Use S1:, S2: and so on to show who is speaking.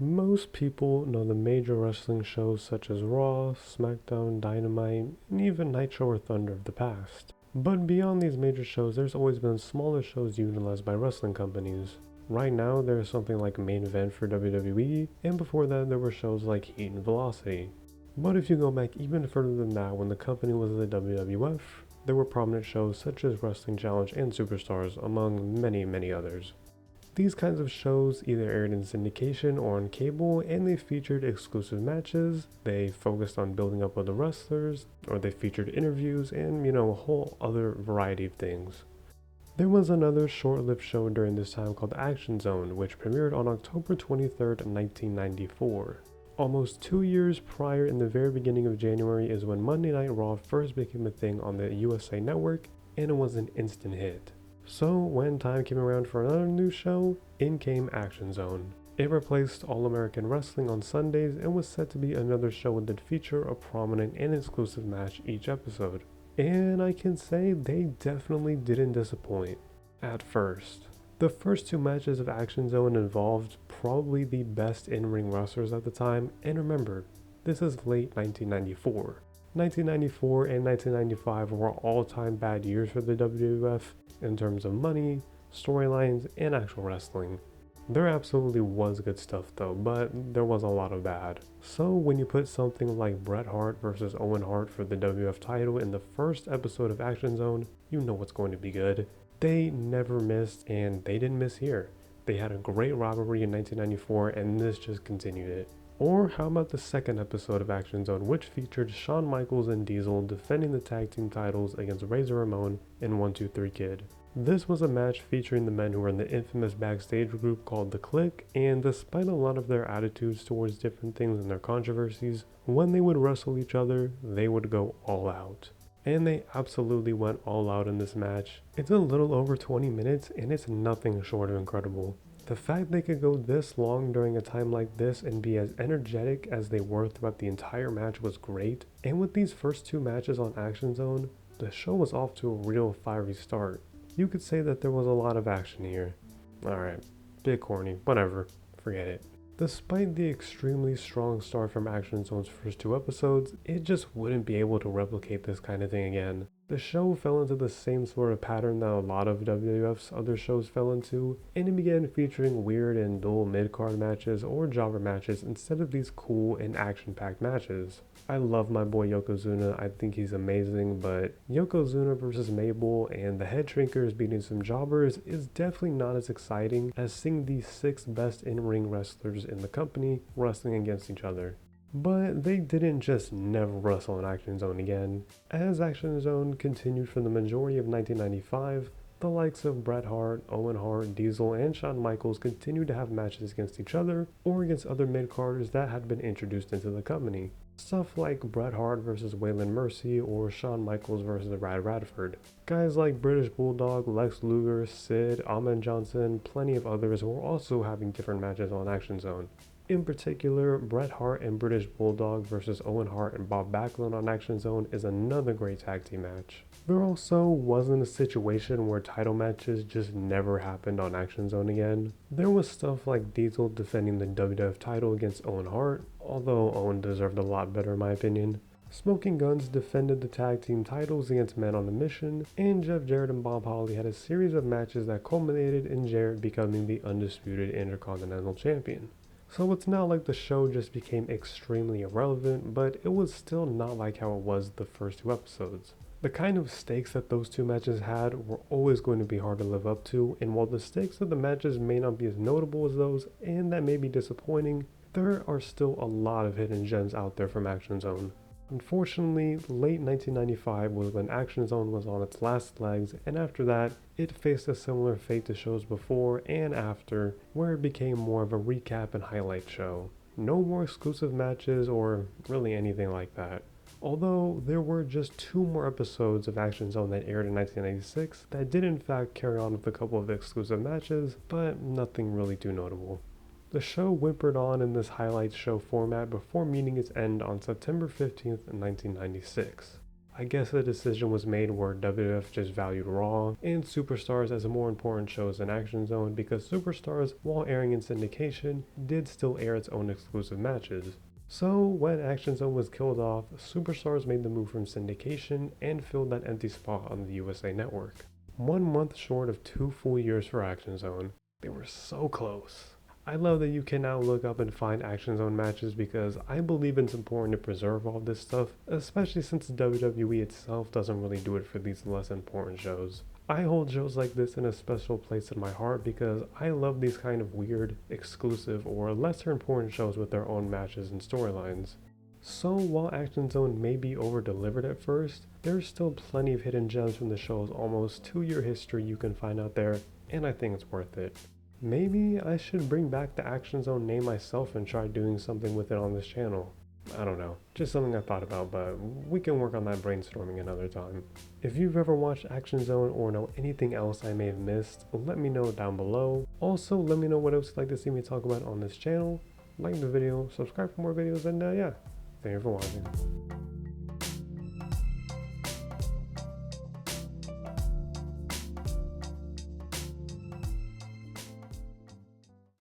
S1: Most people know the major wrestling shows such as Raw, SmackDown, Dynamite, and even Nitro or Thunder of the past. But beyond these major shows, there's always been smaller shows utilized by wrestling companies. Right now, there's something like Main Event for WWE, and before that, there were shows like Heat and Velocity. But if you go back even further than that, when the company was the WWF, there were prominent shows such as Wrestling Challenge and Superstars, among many, many others. These kinds of shows either aired in syndication or on cable, and they featured exclusive matches, they focused on building up other wrestlers, or they featured interviews, and a whole other variety of things. There was another short-lived show during this time called Action Zone, which premiered on October 23rd, 1994. Almost 2 years prior, in the very beginning of January, is when Monday Night Raw first became a thing on the USA Network, and it was an instant hit. So when time came around for another new show, in came Action Zone. It replaced All American Wrestling on Sundays and was set to be another show that would feature a prominent and exclusive match each episode. And I can say they definitely didn't disappoint. At first. The first two matches of Action Zone involved probably the best in-ring wrestlers at the time, and remember, this is late 1994. 1994 and 1995 were all-time bad years for the WWF in terms of money, storylines, and actual wrestling. There absolutely was good stuff though, but there was a lot of bad. So when you put something like Bret Hart versus Owen Hart for the WWF title in the first episode of Action Zone, you know what's going to be good. They never missed, and they didn't miss here. They had a great rivalry in 1994, and this just continued it. Or how about the second episode of Action Zone, which featured Shawn Michaels and Diesel defending the tag team titles against Razor Ramon and 1-2-3 Kid. This was a match featuring the men who were in the infamous backstage group called The Clique, and despite a lot of their attitudes towards different things and their controversies, when they would wrestle each other, they would go all out. And they absolutely went all out in this match. It's a little over 20 minutes, and it's nothing short of incredible. The fact they could go this long during a time like this and be as energetic as they were throughout the entire match was great, and with these first two matches on Action Zone, the show was off to a real fiery start. You could say that there was a lot of action here. Alright, bit corny, whatever, forget it. Despite the extremely strong start from Action Zone's first two episodes, it just wouldn't be able to replicate this kind of thing again. The show fell into the same sort of pattern that a lot of WWF's other shows fell into, and it began featuring weird and dull mid-card matches or jobber matches instead of these cool and action-packed matches. I love my boy Yokozuna, I think he's amazing, but Yokozuna versus Mabel and the Head Shrinkers beating some jobbers is definitely not as exciting as seeing the 6 best in-ring wrestlers in the company wrestling against each other. But they didn't just never wrestle in Action Zone again. As Action Zone continued for the majority of 1995, the likes of Bret Hart, Owen Hart, Diesel, and Shawn Michaels continued to have matches against each other or against other mid-carders that had been introduced into the company. Stuff like Bret Hart versus Waylon Mercy or Shawn Michaels versus Brad Radford. Guys like British Bulldog, Lex Luger, Sid, Ahmed Johnson, plenty of others were also having different matches on Action Zone. In particular, Bret Hart and British Bulldog versus Owen Hart and Bob Backlund on Action Zone is another great tag team match. There also wasn't a situation where title matches just never happened on Action Zone again. There was stuff like Diesel defending the WWF title against Owen Hart, although Owen deserved a lot better in my opinion. Smoking Guns defended the tag team titles against Men on a Mission, and Jeff Jarrett and Bob Holly had a series of matches that culminated in Jarrett becoming the undisputed Intercontinental Champion. So it's not like the show just became extremely irrelevant, but it was still not like how it was the first two episodes. The kind of stakes that those two matches had were always going to be hard to live up to, and while the stakes of the matches may not be as notable as those, and that may be disappointing, there are still a lot of hidden gems out there from Action Zone. Unfortunately, late 1995 was when Action Zone was on its last legs, and after that, it faced a similar fate to shows before and after, where it became more of a recap and highlight show. No more exclusive matches or really anything like that. Although there were just 2 more episodes of Action Zone that aired in 1996 that did in fact carry on with a couple of exclusive matches, but nothing really too notable. The show whimpered on in this highlights show format before meeting its end on September 15th, 1996. I guess the decision was made where WWF just valued Raw and Superstars as more important shows than Action Zone, because Superstars, while airing in syndication, did still air its own exclusive matches. So when Action Zone was killed off, Superstars made the move from syndication and filled that empty spot on the USA Network. 1 month short of 2 full years for Action Zone. They were so close. I love that you can now look up and find Action Zone matches, because I believe it's important to preserve all this stuff, especially since WWE itself doesn't really do it for these less important shows. I hold shows like this in a special place in my heart because I love these kind of weird, exclusive, or lesser important shows with their own matches and storylines. So while Action Zone may be over-delivered at first, there's still plenty of hidden gems from the show's almost 2-year history you can find out there, and I think it's worth it. Maybe I should bring back the Action Zone name myself and try doing something with it on this channel. I don't know, just something I thought about, but we can work on that brainstorming another time. If you've ever watched Action Zone or know anything else I may have missed, let me know down below. Also, let me know what else you'd like to see me talk about on this channel. Like the video, subscribe for more videos, and yeah, thank you for watching.